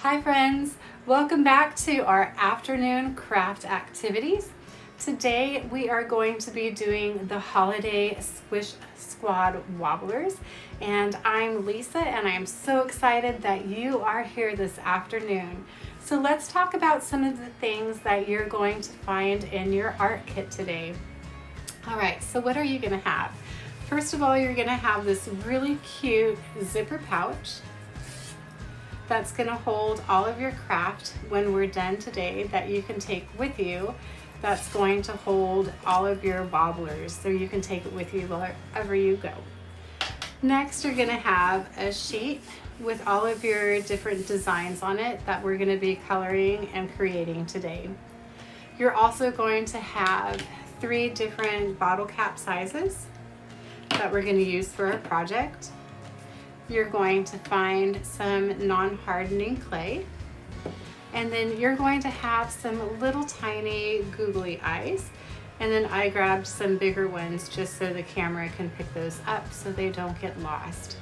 Hi friends, welcome back to our afternoon craft activities. Today we are going to be doing the holiday Squish Squad Wobblers, and I'm Lisa and I'm so excited that you are here this afternoon. So let's talk about some of the things that you're going to find in your art kit today. All right, so what are you going to have? First of all, you're going to have this really cute zipper pouch that's going to hold all of your craft when we're done today that you can take with you. That's going to hold all of your wobblers, so you can take it with you wherever you go. Next, you're going to have a sheet with all of your different designs on it that we're going to be coloring and creating today. You're also going to have 3 different bottle cap sizes that we're going to use for our project. You're going to find some non-hardening clay, and then you're going to have some little tiny googly eyes, and then I grabbed some bigger ones just so the camera can pick those up so they don't get lost.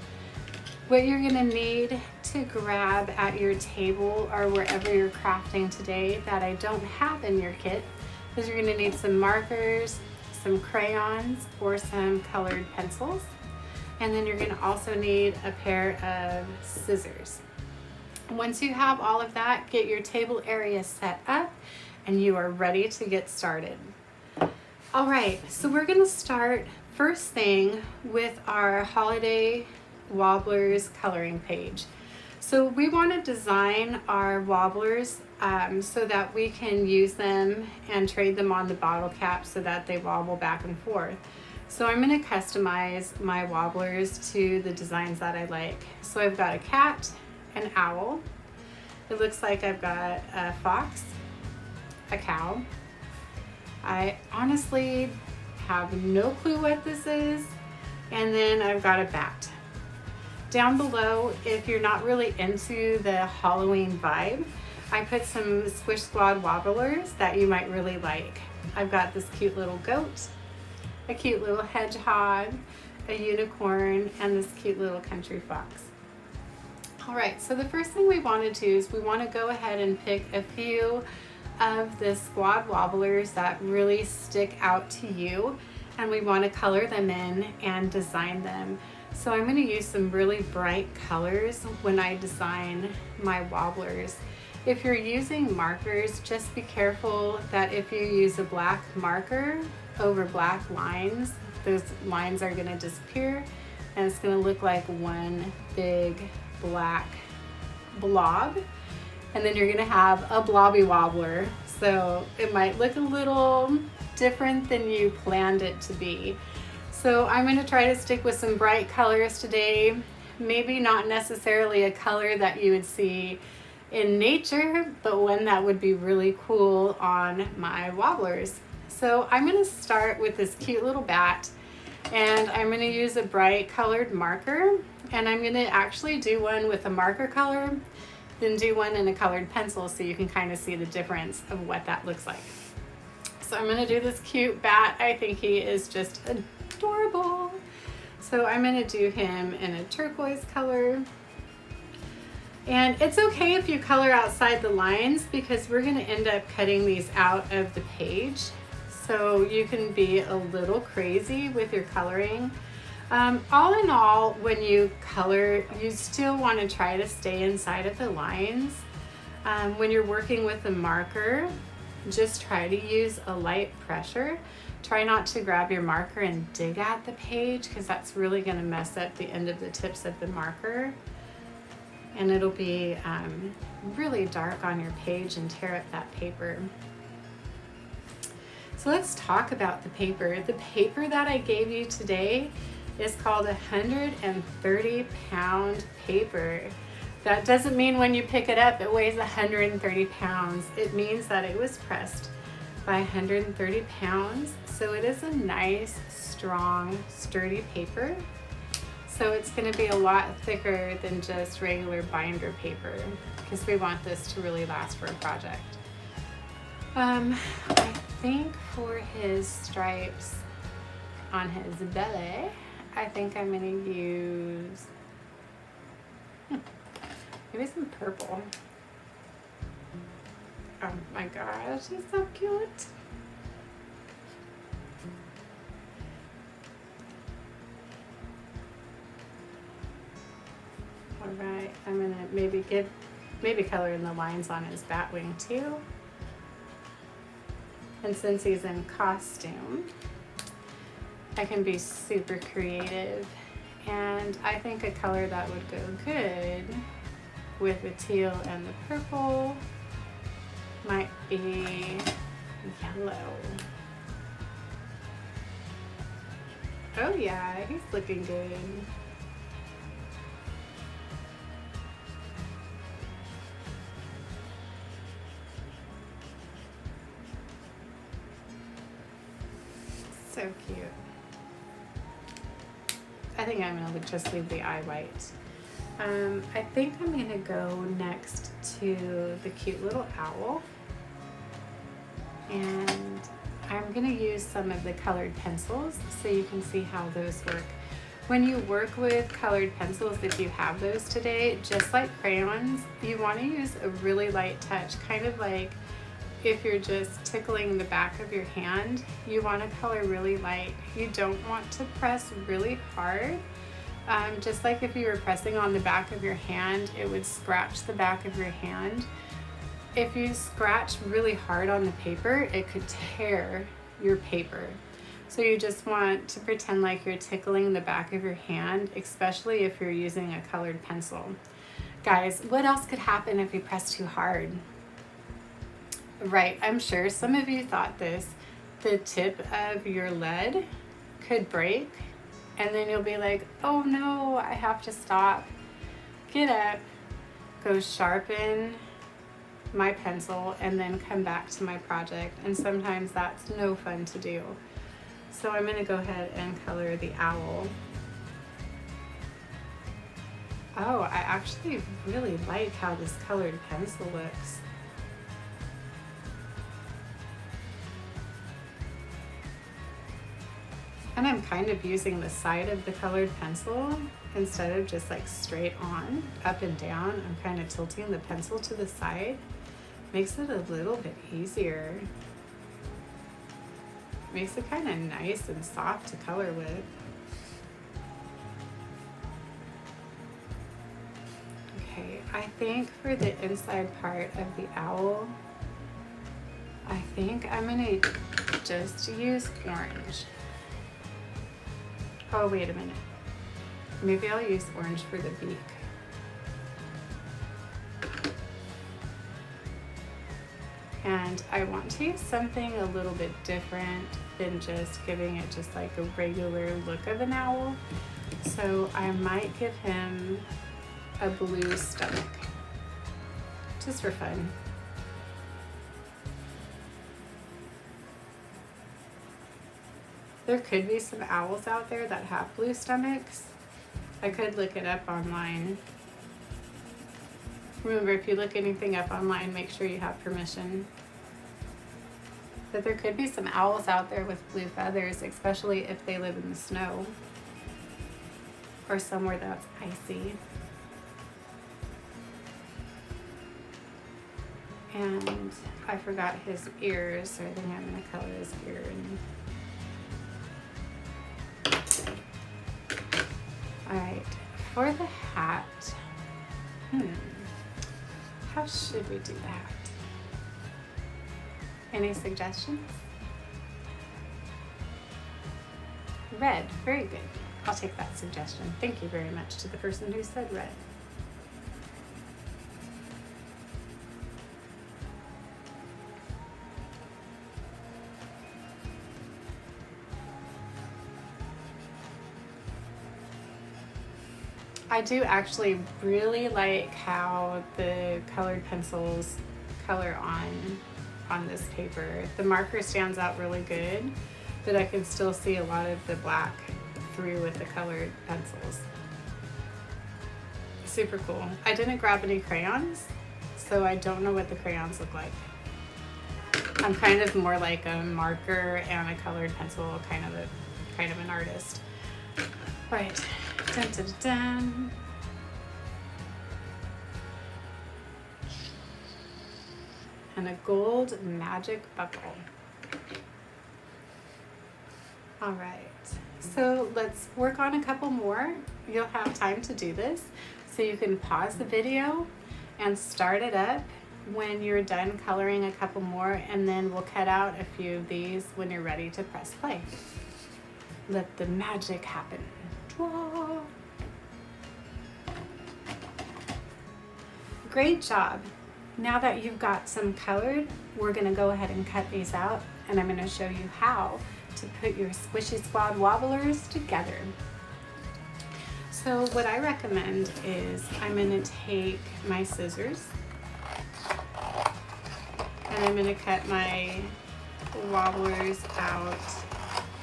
What you're going to need to grab at your table or wherever you're crafting today that I don't have in your kit is you're going to need some markers, some crayons, or some colored pencils. And then you're going to also need a pair of scissors. Once you have all of that, get your table area set up and you are ready to get started. All right, so we're going to start first thing with our holiday wobblers coloring page. So we want to design our wobblers so that we can use them and trade them on the bottle cap so that they wobble back and forth. So I'm going to customize my wobblers to the designs that I like. So I've got a cat, an owl, it looks like I've got a fox, a cow. I honestly have no clue what this is, and then I've got a bat. Down below, if you're not really into the Halloween vibe, I put some Squish Squad Wobblers that you might really like. I've got this cute little goat, a cute little hedgehog, a unicorn, and this cute little country fox. All right, so the first thing we want to do is we want to go ahead and pick a few of the squad wobblers that really stick out to you, and we want to color them in and design them. So I'm going to use some really bright colors when I design my wobblers. If you're using markers, just be careful that if you use a black marker over black lines, those lines are going to disappear and it's going to look like one big black blob, and then you're going to have a blobby wobbler, so it might look a little different than you planned it to be. So I'm going to try to stick with some bright colors today, maybe not necessarily a color that you would see in nature, but one that would be really cool on my wobblers. So I'm going to start with this cute little bat, and I'm going to use a bright colored marker, and I'm going to actually do one with a marker color, then do one in a colored pencil so you can kind of see the difference of what that looks like. So I'm going to do this cute bat. I think he is just adorable. So I'm going to do him in a turquoise color. And it's okay if you color outside the lines because we're going to end up cutting these out of the page. So you can be a little crazy with your coloring. All in all, when you color, you still want to try to stay inside of the lines. When you're working with a marker, just try to use a light pressure. Try not to grab your marker and dig at the page because that's really going to mess up the end of the tips of the marker. And it'll be really dark on your page and tear up that paper. So let's talk about the paper. The paper that I gave you today is called 130-pound paper. That doesn't mean when you pick it up it weighs 130 pounds. It means that it was pressed by 130 pounds. So it is a nice, strong, sturdy paper. So it's going to be a lot thicker than just regular binder paper because we want this to really last for a project. I think for his stripes on his belly, I think I'm going to use maybe some purple. Oh my gosh, he's so cute. All right, I'm gonna maybe color in the lines on his bat wing too. And since he's in costume, I can be super creative. And I think a color that would go good with the teal and the purple might be yellow. Oh yeah, he's looking good. So cute. I think I'm gonna just leave the eye white. I think I'm gonna go next to the cute little owl. And I'm gonna use some of the colored pencils so you can see how those work. When you work with colored pencils, if you have those today, just like crayons, you wanna use a really light touch, kind of like if you're just tickling the back of your hand, you wanna color really light. You don't want to press really hard. Just like if you were pressing on the back of your hand, it would scratch the back of your hand. If you scratch really hard on the paper, it could tear your paper. So you just want to pretend like you're tickling the back of your hand, especially if you're using a colored pencil. Guys, what else could happen if you press too hard? Right, I'm sure some of you thought this. The tip of your lead could break, and then you'll be like, oh no, I have to stop. Get up, go sharpen my pencil, and then come back to my project. And sometimes that's no fun to do. So I'm gonna go ahead and color the owl. Oh, I actually really like how this colored pencil looks. And I'm kind of using the side of the colored pencil instead of just like straight on, up and down. I'm kind of tilting the pencil to the side. Makes it a little bit easier. Makes it kind of nice and soft to color with. Okay, I think for the inside part of the owl, I think I'm gonna just use orange. Oh, wait a minute. Maybe I'll use orange for the beak. And I want to use something a little bit different than just giving it just like a regular look of an owl. So I might give him a blue stomach, just for fun. There could be some owls out there that have blue stomachs. I could look it up online. Remember, if you look anything up online, make sure you have permission. But there could be some owls out there with blue feathers, especially if they live in the snow or somewhere that's icy. And I forgot his ears, so I think I'm gonna color his ear in. All right, for the hat, how should we do the hat? Any suggestions? Red, very good. I'll take that suggestion. Thank you very much to the person who said red. I do actually really like how the colored pencils color on this paper. The marker stands out really good, but I can still see a lot of the black through with the colored pencils. Super cool. I didn't grab any crayons, so I don't know what the crayons look like. I'm kind of more like a marker and a colored pencil kind of an artist. Right. Dun, dun, dun. and a gold magic buckle. All right, so let's work on a couple more. You'll have time to do this, so you can pause the video and start it up when you're done coloring a couple more, and then we'll cut out a few of these when you're ready to press play. Let the magic happen. Draw. Great job. Now that you've got some colored, we're gonna go ahead and cut these out, and I'm gonna show you how to put your Squishy Squad Wobblers together. So what I recommend is I'm gonna take my scissors and I'm gonna cut my Wobblers out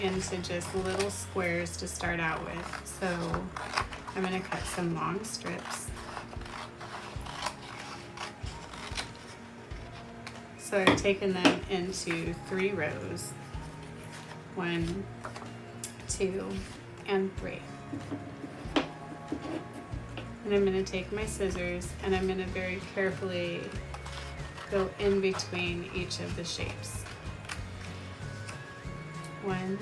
into just little squares to start out with. So I'm gonna cut some long strips. So I've taken them into 3 rows. 1, 2, and 3. And I'm going to take my scissors and I'm going to very carefully go in between each of the shapes. 1,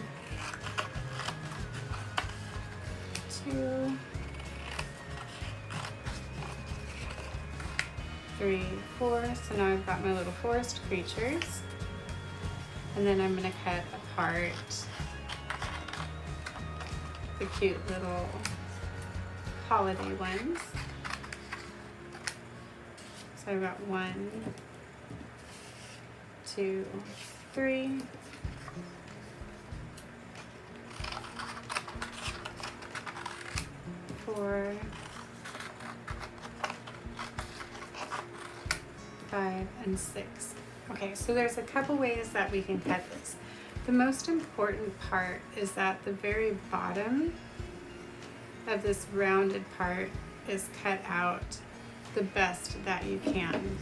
2, 3, 4. So now I've got my little forest creatures. And then I'm going to cut apart the cute little holiday ones. So I've got 1, 2, 3. 4, 5, and 6. Okay, so there's a couple ways that we can cut this. The most important part is that the very bottom of this rounded part is cut out the best that you can.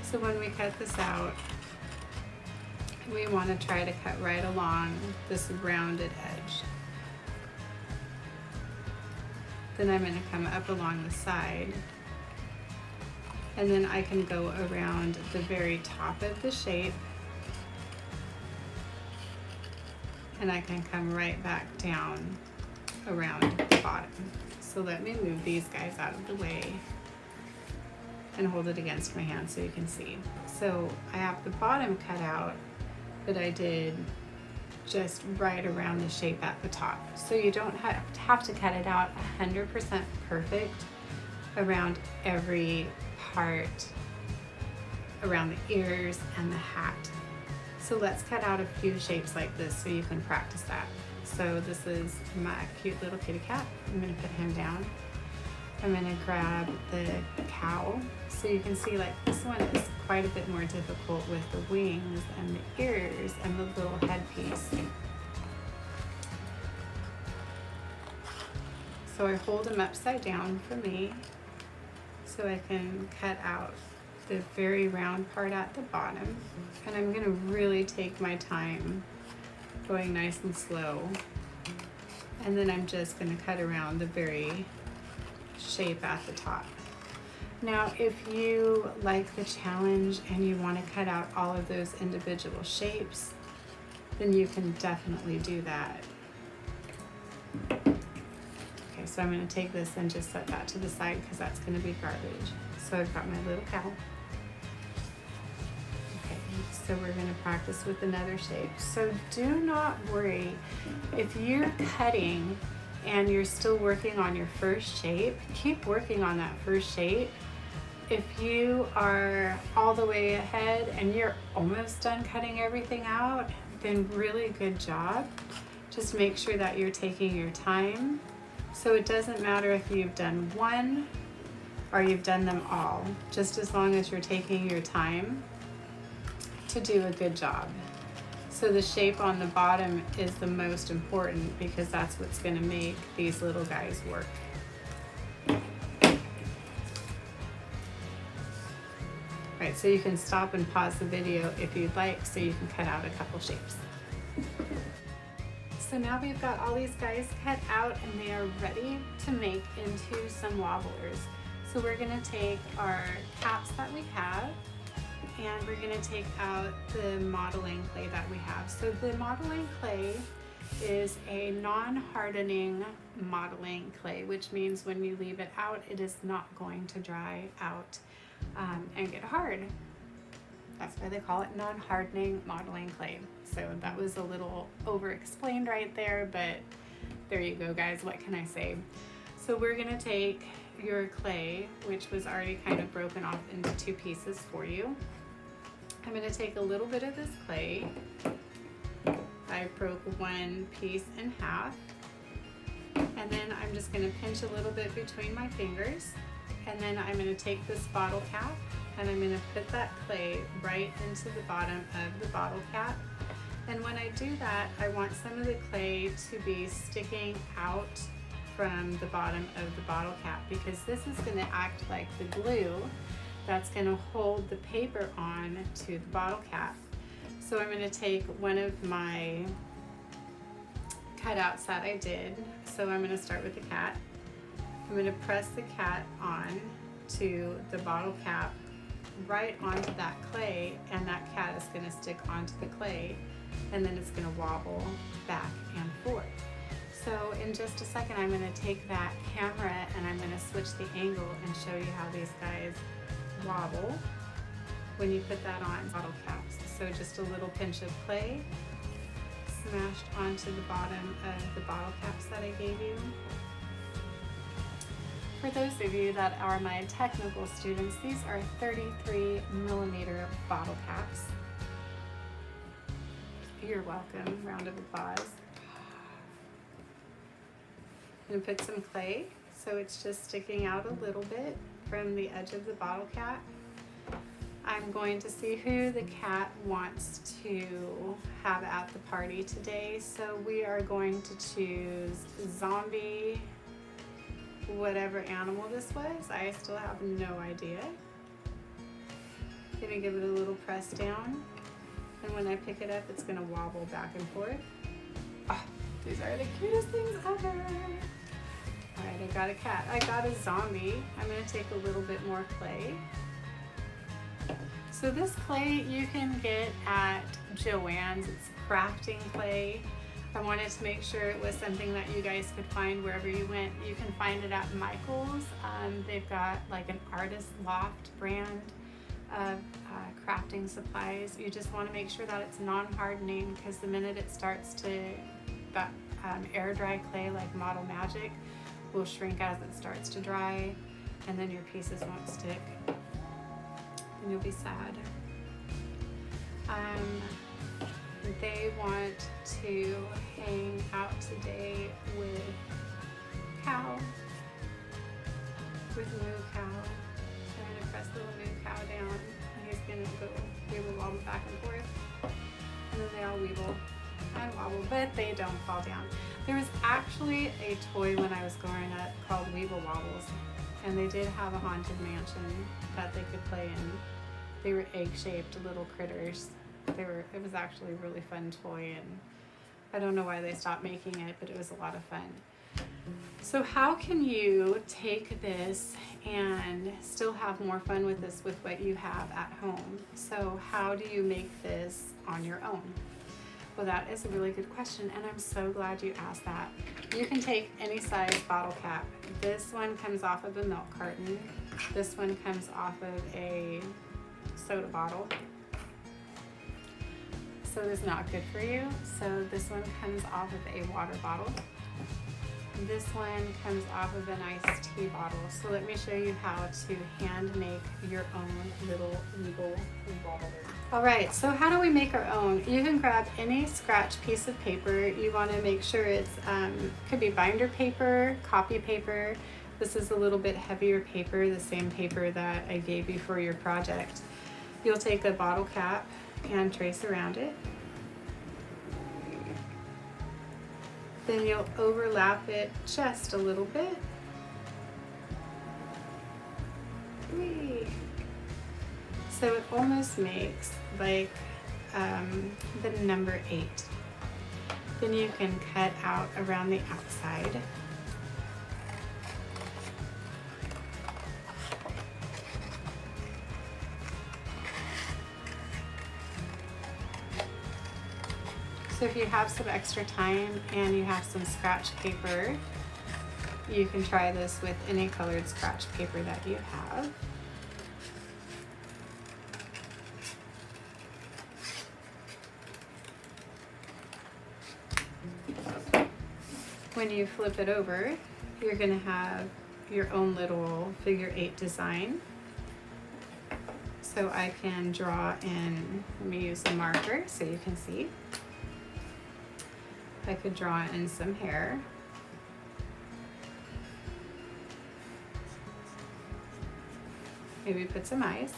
So when we cut this out, we want to try to cut right along this rounded edge. Then I'm going to come up along the side, and then I can go around the very top of the shape, and I can come right back down around the bottom. So let me move these guys out of the way and hold it against my hand so you can see. So I have the bottom cut out, but I did just right around the shape at the top. So you don't have to cut it out 100% perfect around every part, around the ears and the hat. So let's cut out a few shapes like this so you can practice that. So this is my cute little kitty cat. I'm going to put him down. I'm going to grab the cow. So you can see like this one is quite a bit more difficult with the wings and the ears and the little headpiece. So I hold him upside down for me so I can cut out the very round part at the bottom. And I'm going to really take my time going nice and slow. And then I'm just going to cut around the very shape at the top. Now, if you like the challenge and you want to cut out all of those individual shapes, then you can definitely do that. Okay, so I'm going to take this and just set that to the side because that's going to be garbage. So I've got my little cow. Okay, so we're going to practice with another shape. So do not worry if you're cutting and you're still working on your first shape. Keep working on that first shape. If you are all the way ahead and you're almost done cutting everything out, then really good job. Just make sure that you're taking your time. So it doesn't matter if you've done one or you've done them all, just as long as you're taking your time to do a good job. So the shape on the bottom is the most important because that's what's going to make these little guys work. Right, so you can stop and pause the video if you'd like so you can cut out a couple shapes. So now we've got all these guys cut out and they are ready to make into some wobblers. So we're going to take our caps that we have and we're going to take out the modeling clay that we have. So the modeling clay is a non-hardening modeling clay, which means when you leave it out, it is not going to dry out and get hard. That's why they call it non-hardening modeling clay. So that was a little over-explained right there, but there you go, guys. What can I say? So we're gonna take your clay, which was already kind of broken off into 2 pieces for you. I'm gonna take a little bit of this clay. I broke 1 piece in half, and then I'm just gonna pinch a little bit between my fingers, and then I'm gonna take this bottle cap and I'm gonna put that clay right into the bottom of the bottle cap. And when I do that, I want some of the clay to be sticking out from the bottom of the bottle cap, because this is gonna act like the glue that's gonna hold the paper on to the bottle cap. So I'm gonna take one of my cutouts that I did. So I'm gonna start with the cat. I'm gonna press the cat on to the bottle cap, right onto that clay, and that cat is gonna stick onto the clay, and then it's gonna wobble back and forth. So in just a second, I'm gonna take that camera and I'm gonna switch the angle and show you how these guys wobble when you put that on bottle caps. So just a little pinch of clay smashed onto the bottom of the bottle caps that I gave you. For those of you that are my technical students, these are 33mm bottle caps. You're welcome. Round of applause. I'm gonna put some clay so it's just sticking out a little bit from the edge of the bottle cap. I'm going to see who the cat wants to have at the party today. So we are going to choose zombie, whatever animal this was. I still have no idea. Gonna give it a little press down, and when I pick it up, it's gonna wobble back and forth. Oh, these are the cutest things ever. All right, I got a cat. I got a zombie. I'm gonna take a little bit more clay. So this clay you can get at Joann's. It's crafting clay. I wanted to make sure it was something that you guys could find wherever you went. You can find it at Michael's. They've got like an Artist Loft brand of crafting supplies. You just want to make sure that it's non-hardening, because the minute it starts to, that air dry clay like Model Magic will shrink as it starts to dry, and then your pieces won't stick and you'll be sad. They want to hang out today with Cow, with Moo Cow. So I'm gonna press little Moo Cow down, and he's gonna go, he will wobble back and forth, and then they all weeble and wobble, but they don't fall down. There was actually a toy when I was growing up called Weeble Wobbles, and they did have a haunted mansion that they could play in. They were egg-shaped little critters. It was actually a really fun toy, and I don't know why they stopped making it, but it was a lot of fun. So how can you take this and still have more fun with this with what you have at home? So how do you make this on your own? Well, that is a really good question, and I'm so glad you asked that. You can take any size bottle cap. This one comes off of a milk carton. This one comes off of a soda bottle. Soda is not good for you, so this one comes off of a water bottle. This one comes off of an iced tea bottle. So let me show you how to hand make your own little Weeble Wobbler. All right, so how do we make our own? You can grab any scratch piece of paper. You want to make sure it's, could be binder paper, copy paper. This is a little bit heavier paper, the same paper that I gave you for your project. You'll take a bottle cap and trace around it. Then you'll overlap it just a little bit. Whee! So it almost makes like the number 8. Then you can cut out around the outside. So if you have some extra time and you have some scratch paper, you can try this with any colored scratch paper that you have. When you flip it over, you're going to have your own little figure 8 design. So I can draw in, let me use a marker so you can see. I could draw in some hair. Maybe put some eyes.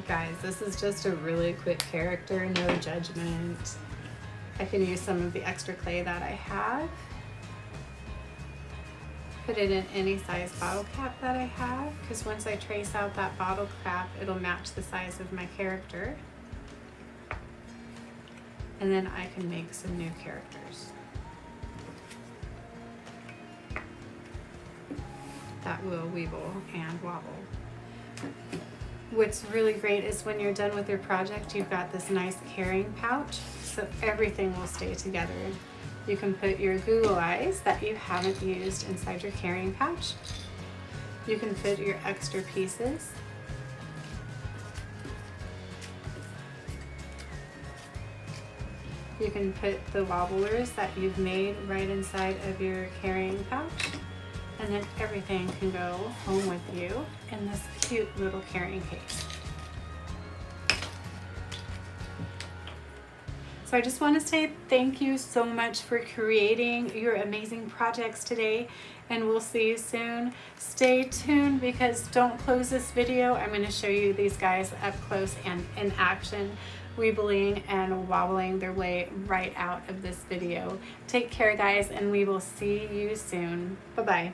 Guys, this is just a really quick character, no judgment. I can use some of the extra clay that I have. Put it in any size bottle cap that I have, because once I trace out that bottle cap, it'll match the size of my character. And then I can make some new characters that will weeble and wobble. What's really great is when you're done with your project, you've got this nice carrying pouch, so everything will stay together. You can put your Google eyes that you haven't used inside your carrying pouch. You can put your extra pieces. You can put the wobblers that you've made right inside of your carrying pouch. And then everything can go home with you in this cute little carrying case. So I just want to say thank you so much for creating your amazing projects today, and we'll see you soon. Stay tuned, because don't close this video. I'm going to show you these guys up close and in action, weebling and wobbling their way right out of this video. Take care, guys, and we will see you soon. Bye-bye.